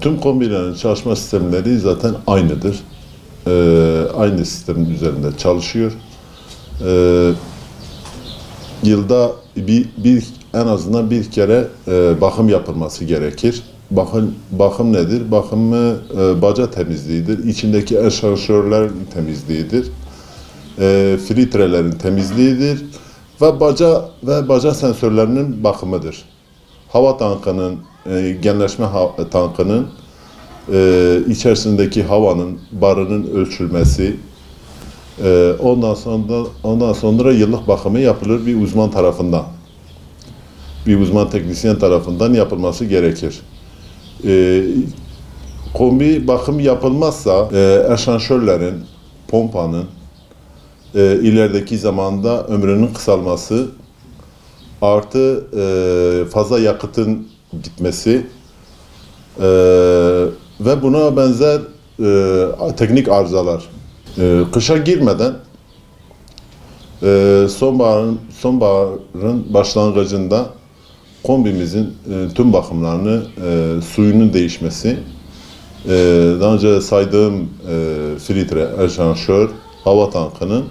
Tüm kombilerin çalışma sistemleri zaten aynıdır. Aynı sistemin üzerinde çalışıyor. Yılda en azından bir kere bakım yapılması gerekir. Bakım nedir? Bakımı baca temizliğidir. İçindeki eşarjörlerin temizliğidir. Filtrelerin temizliğidir. Ve baca sensörlerinin bakımıdır. Hava tankının, genleşme tankının içerisindeki havanın, barının ölçülmesi, ondan sonra yıllık bakımı yapılır bir uzman tarafından. Bir uzman teknisyen tarafından yapılması gerekir. Kombi bakımı yapılmazsa eşanjörlerin, pompanın ilerideki zamanda ömrünün kısalması artı fazla yakıtın gitmesi ve buna benzer teknik arızalar. Kışa girmeden sonbaharın başlangıcında kombimizin tüm bakımlarını, suyunun değişmesi, daha önce saydığım filtre, eşanjör, hava tankının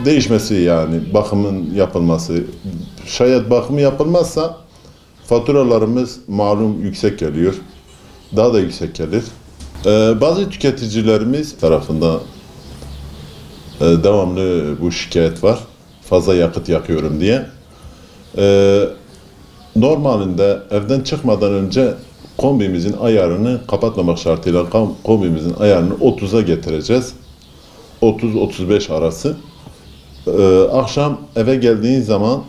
değişmesi, yani bakımın yapılması. Şayet bakımı yapılmazsa faturalarımız malum yüksek geliyor. Daha da yüksek gelir. Bazı tüketicilerimiz tarafından devamlı bu şikayet var. Fazla yakıt yakıyorum diye. Normalinde evden çıkmadan önce kombimizin ayarını kapatmamak şartıyla kombimizin ayarını 30'a getireceğiz. 30-35 arası. Akşam eve geldiğin zaman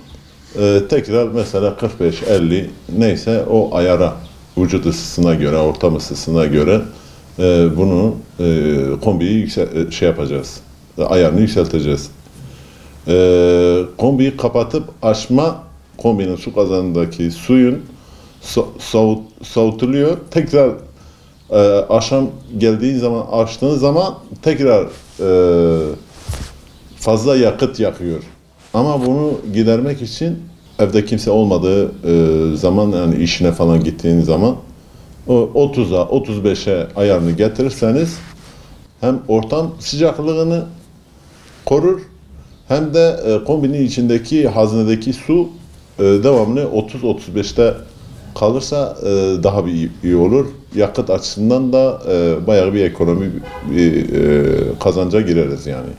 tekrar mesela 45-50 neyse o ayara, vücut ısısına göre, ortam ısısına göre bunu kombiyi yapacağız. Ayarını yükselteceğiz. Kombiyi kapatıp açma, kombinin su kazanındaki suyun soğutuluyor. Tekrar akşam geldiğin zaman, açtığın zaman tekrar fazla yakıt yakıyor. Ama bunu gidermek için evde kimse olmadığı zaman, yani işine falan gittiğin zaman o 30'a 35'e ayarını getirirseniz hem ortam sıcaklığını korur hem de kombinin içindeki haznedeki su devamlı 30-35'te kalırsa daha bir iyi olur. Yakıt açısından da bayağı bir ekonomi kazanca gireriz yani.